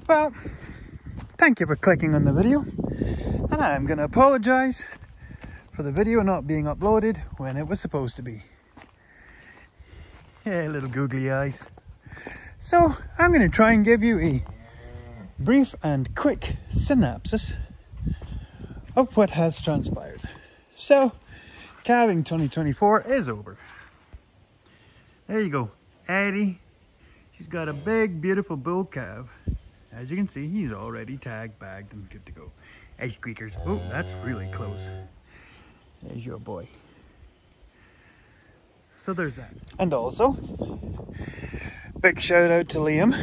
Well, thank you for clicking on the video, and I'm going to apologize for the video not being uploaded when it was supposed to be. Yeah, little googly eyes. So I'm going to try and give you a brief and quick synopsis of what has transpired. So, calving 2024 is over. There you go, Addie. She's got a big, beautiful bull calf. As you can see, he's already tagged, bagged, and good to go. Hey, squeakers. Oh, that's really close. There's your boy. So there's that. And also, big shout out to Liam.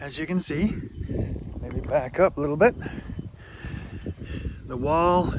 As you can see, maybe back up a little bit. The wall.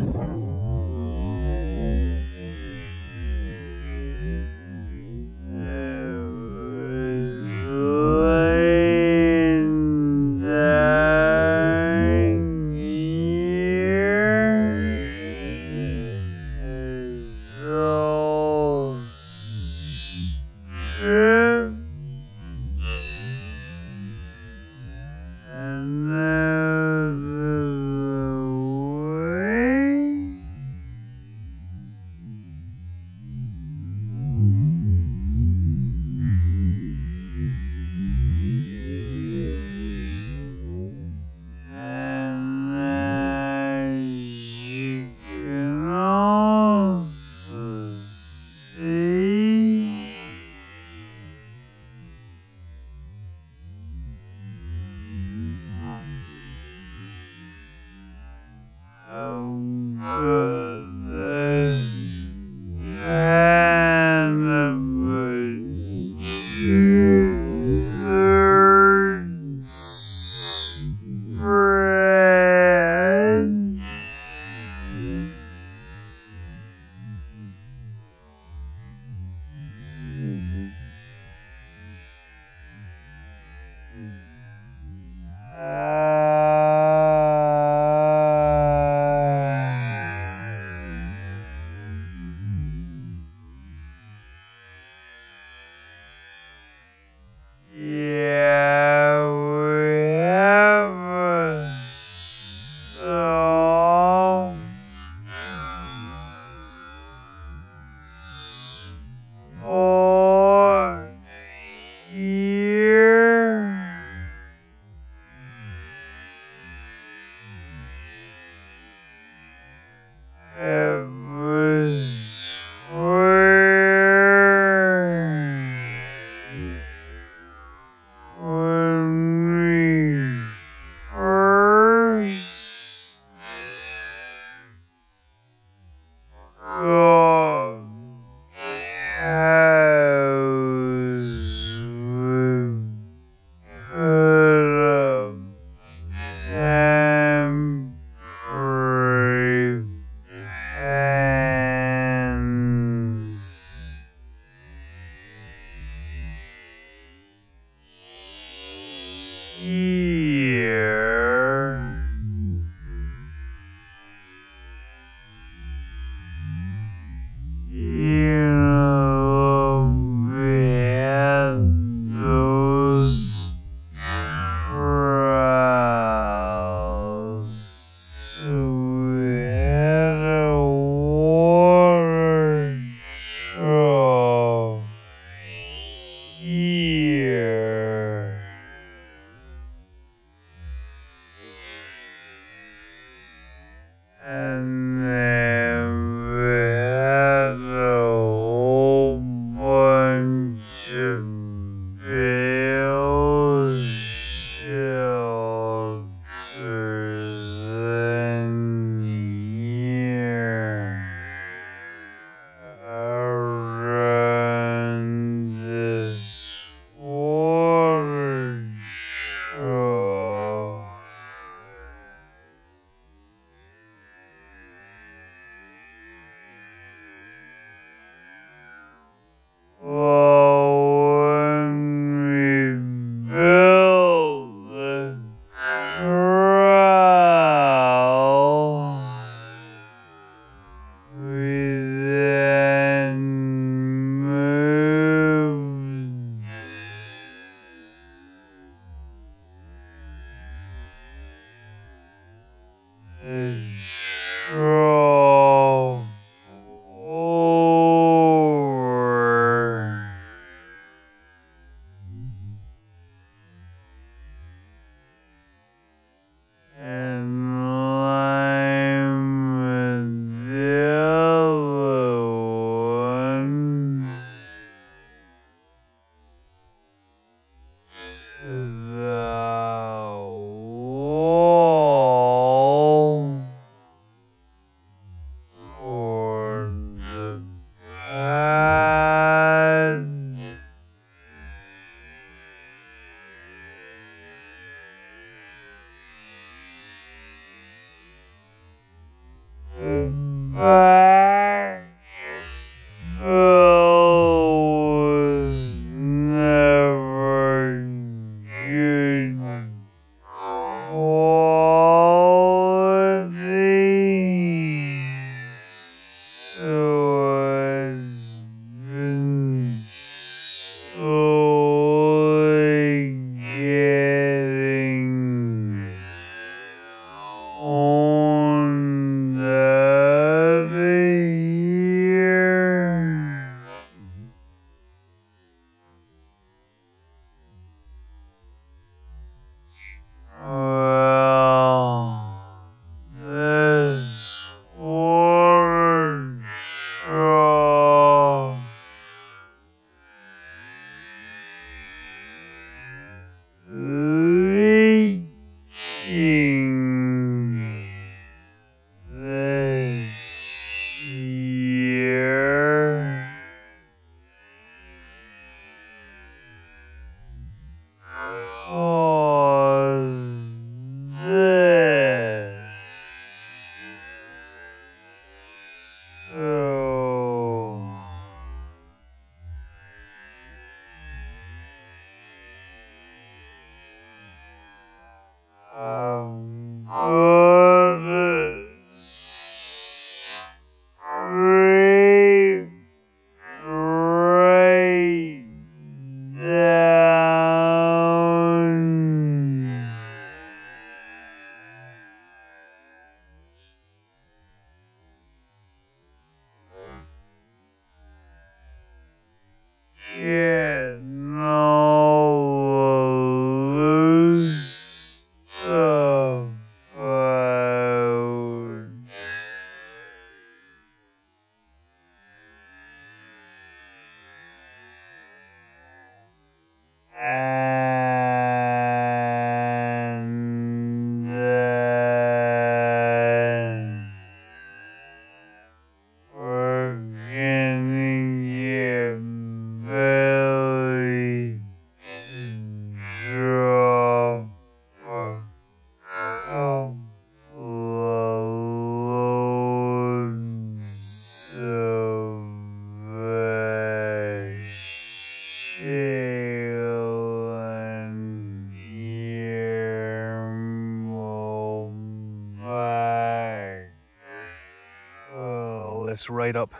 This right up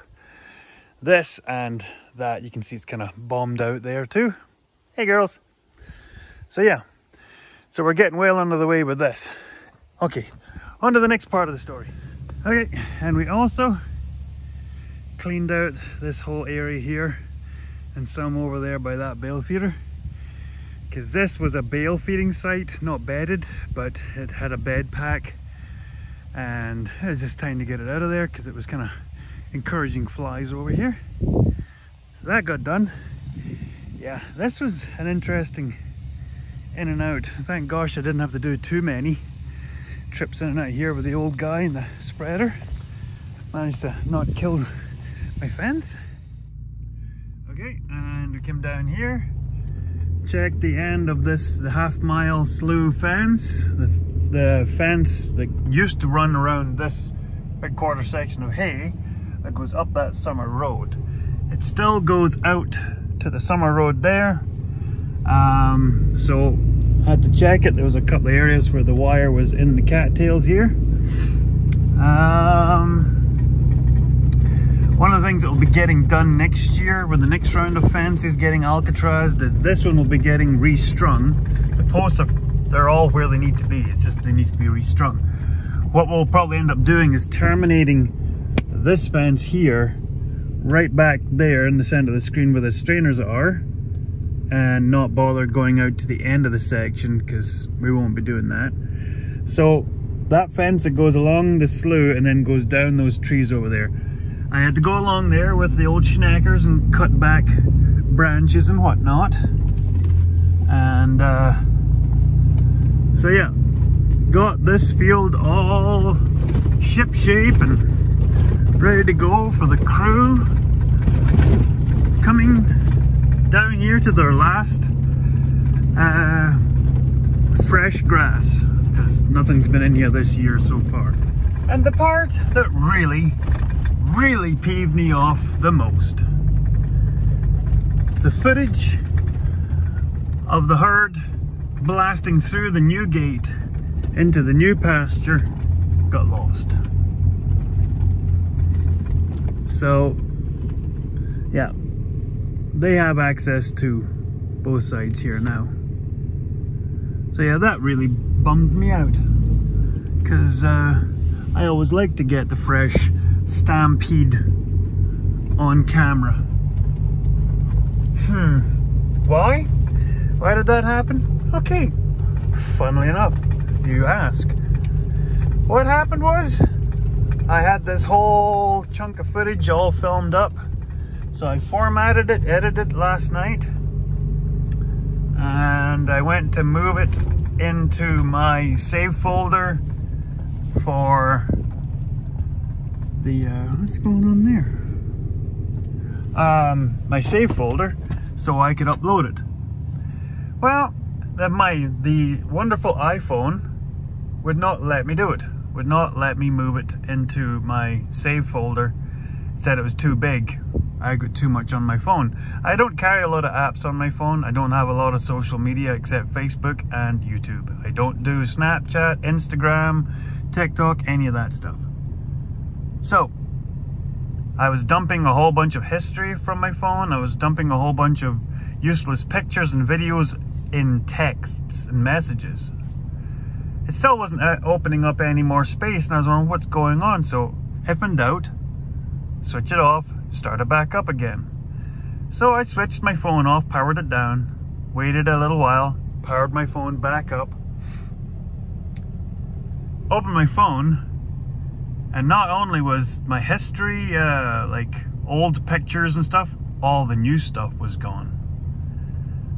this, and that you can see it's kind of bombed out there too. Hey girls. So yeah, so we're getting well under the way with this. Okay, on to the next part of the story. Okay, and we also cleaned out this whole area here and some over there by that bale feeder, because this was a bale feeding site, not bedded, but it had a bed pack, and it was just time to get it out of there because it was kind of encouraging flies over here. So that got done. Yeah, this was an interesting in and out. Thank gosh I didn't have to do too many trips in and out here with the old guy and the spreader. Managed to not kill my fence. Okay, and we came down here, checked the end of this, the half-mile slough fence, the fence that used to run around this big quarter section of hay that goes up that summer road. It still goes out to the summer road there, so had to check it. There was a couple of areas where the wire was in the cattails here. One of the things that will be getting done next year with the next round of fences getting alcatrazed is this one will be getting restrung. The posts they're all where they need to be, it's just they need to be restrung. What we'll probably end up doing is terminating this fence here right back there in the center of the screen where the strainers are, and not bother going out to the end of the section because we won't be doing that. So that fence that goes along the slough and then goes down those trees over there, I had to go along there with the old schnackers and cut back branches and whatnot, and so yeah, got this field all ship shape and ready to go for the crew coming down here to their last fresh grass, because nothing's been in here this year so far. And the part that really peeved me off the most, the footage of the herd blasting through the new gate into the new pasture got lost. So yeah, they have access to both sides here now. So yeah, that really bummed me out, because I always like to get the fresh stampede on camera. Why? Why did that happen? Okay, funnily enough, you ask. What happened was, I had this whole chunk of footage all filmed up. So I formatted it, edited it last night, and I went to move it into my save folder for the, what's going on there? My save folder, so I could upload it. Well, the wonderful iPhone would not let me do it, would not let me move it into my save folder. It said it was too big. I got too much on my phone. I don't carry a lot of apps on my phone. I don't have a lot of social media except Facebook and YouTube. I don't do Snapchat, Instagram, TikTok, any of that stuff. So I was dumping a whole bunch of history from my phone. I was dumping a whole bunch of useless pictures and videos in texts and messages. It still wasn't opening up any more space, and I was wondering what's going on. So if in doubt, switch it off, start it back up again. So I switched my phone off, powered it down, waited a little while, powered my phone back up, opened my phone, and not only was my history, like old pictures and stuff, all the new stuff was gone.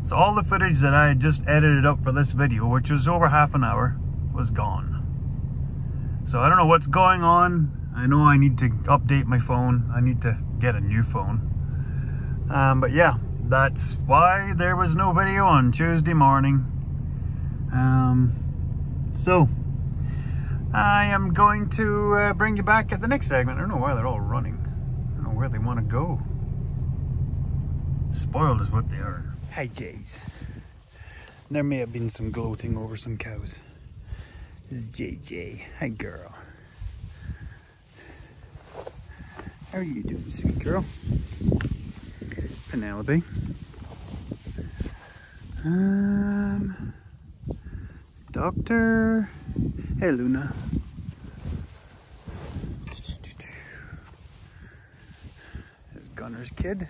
So all the footage that I had just edited up for this video, which was over half an hour, was gone. So I don't know what's going on. I know I need to update my phone. I need to get a new phone. But yeah, that's why there was no video on Tuesday morning. So I am going to bring you back at the next segment. I don't know why they're all running. I don't know where they want to go. Spoiled is what they are. Hi, Jays. There may have been some gloating over some cows. This is JJ. Hi, girl. How are you doing, sweet girl? Penelope. Doctor. Hey, Luna. There's Gunner's kid.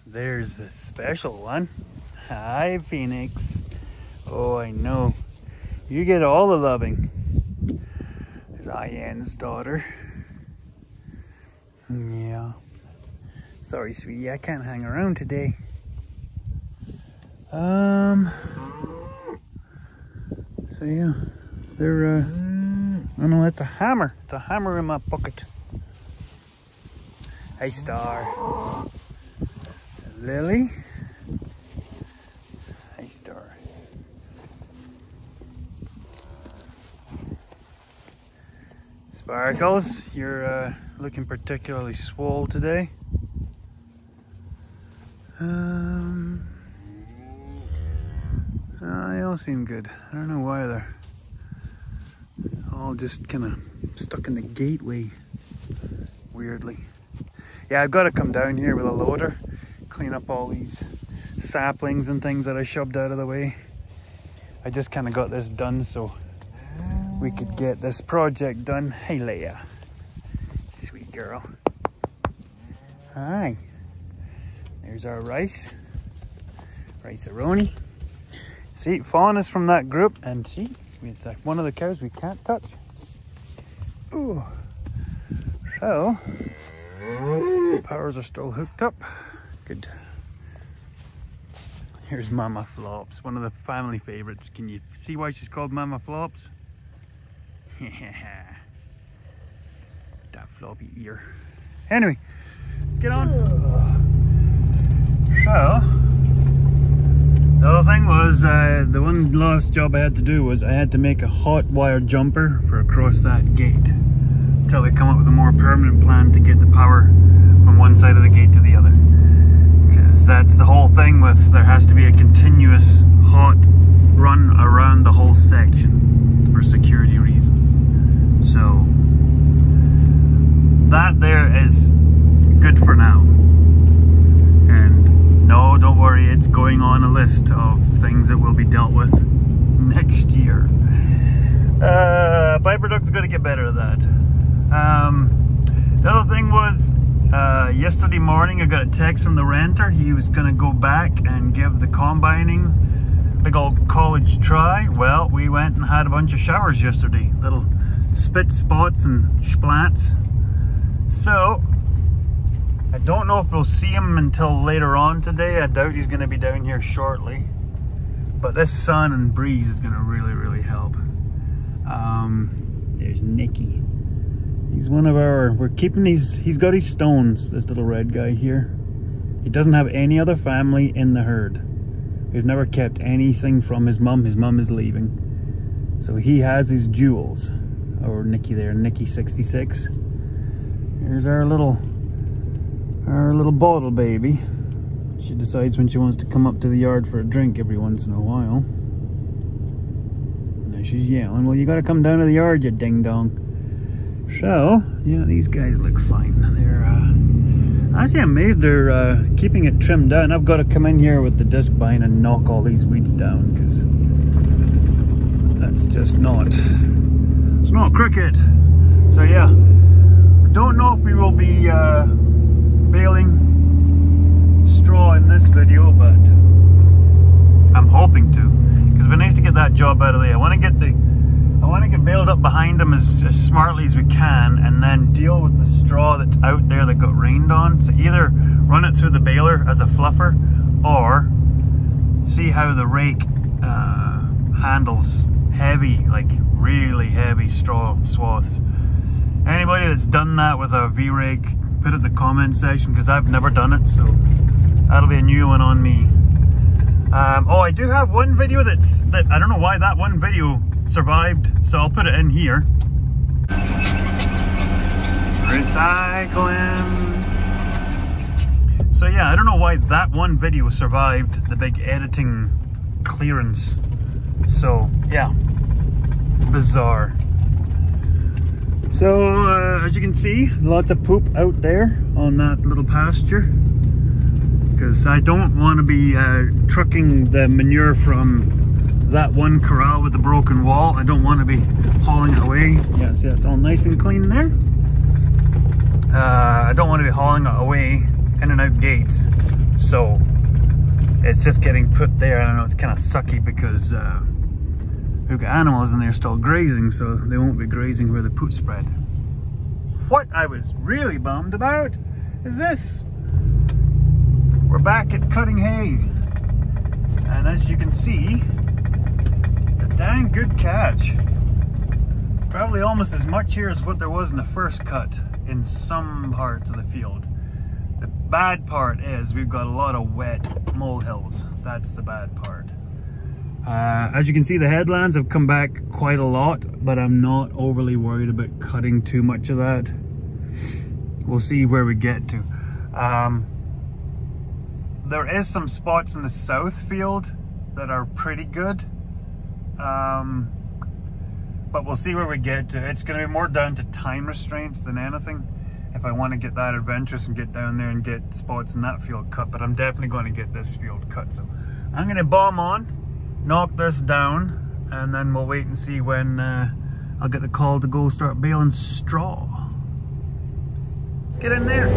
There's the special one. Hi, Phoenix. Oh, I know. You get all the loving. There's Ian's daughter. Yeah. Sorry, sweetie, I can't hang around today. So yeah, they're, oh no, that's a hammer. It's a hammer in my pocket. Hey, Star. Lily. Hey, Star. Sparkles, you're looking particularly swole today. They all seem good. I don't know why they're all just kind of stuck in the gateway weirdly. Yeah, I've got to come down here with a loader, clean up all these saplings and things that I shoved out of the way. I just kind of got this done so we could get this project done. Hey, Leia. Sweet girl. Hi. There's our rice. Rice-a-roni. See, Fawn is from that group, and see, it's like one of the cows we can't touch. Ooh. So, the powers are still hooked up. Good. Here's Mama Flops, one of the family favorites. Can you see why she's called Mama Flops? That floppy ear. Anyway, let's get on. So, the other thing was, was the one last job I had to do was I had to make a hot wire jumper for across that gate until they come up with a more permanent plan to get the power from one side of the gate to the other. Because that's the whole thing with, there has to be a continuous hot run around the whole section for security reasons. So that there is good for now. And no, don't worry, it's going on a list of things that will be dealt with next year. Piper Duck's going to get better at that. The other thing was, yesterday morning I got a text from the renter. He was going to go back and give the combining big old college try. Well, we went and had a bunch of showers yesterday, little spit spots and splats. So I don't know if we'll see him until later on today. I doubt he's going to be down here shortly, but this sun and breeze is going to really help. There's Nicky. He's one of our, we're keeping he's got his stones, this little red guy here. He doesn't have any other family in the herd. We've never kept anything from his mum. His mum is leaving. So he has his jewels. Or Nicky there, Nicky 66. Here's our little bottle baby. She decides when she wants to come up to the yard for a drink every once in a while. Now she's yelling, well, you gotta come down to the yard, you ding dong. So, yeah, these guys look fine. They're, I'm actually amazed they're keeping it trimmed down. I've got to come in here with the disc bind and knock all these weeds down, because that's just not, it's not cricket. So yeah, don't know if we will be baling straw in this video, but I'm hoping to, because it'd be nice to get that job out of there. I want to get bailed up behind them as smartly as we can, and then deal with the straw that's out there that got rained on. So either run it through the baler as a fluffer, or see how the rake handles heavy, like really heavy straw swaths. Anybody that's done that with a V-rake, put it in the comment section, because I've never done it, so that'll be a new one on me. Oh, I do have one video that I don't know why that one video survived, so I'll put it in here. Recycling. So yeah, I don't know why that one video survived the big editing clearance. So yeah, bizarre. So as you can see, lots of poop out there on that little pasture, because I don't want to be trucking the manure from that one corral with the broken wall. I don't want to be hauling it away. Yeah, see, that's all nice and clean there. I don't want to be hauling it away in and out gates, so it's just getting put there. I know it's kind of sucky because we've got animals in there still grazing, so they won't be grazing where the poop spread. What I was really bummed about is this. We're back at cutting hay, and as you can see, it's a dang good catch. Probably almost as much here as what there was in the first cut in some parts of the field. The bad part is we've got a lot of wet molehills. That's the bad part. As you can see, the headlands have come back quite a lot, but I'm not overly worried about cutting too much of that. We'll see where we get to. There is some spots in the south field that are pretty good, but we'll see where we get to. It's going to be more down to time restraints than anything if I want to get that adventurous and get down there and get spots in that field cut, but I'm definitely going to get this field cut. So I'm going to bomb on, knock this down, and then we'll wait and see when I'll get the call to go start baling straw. Let's get in there.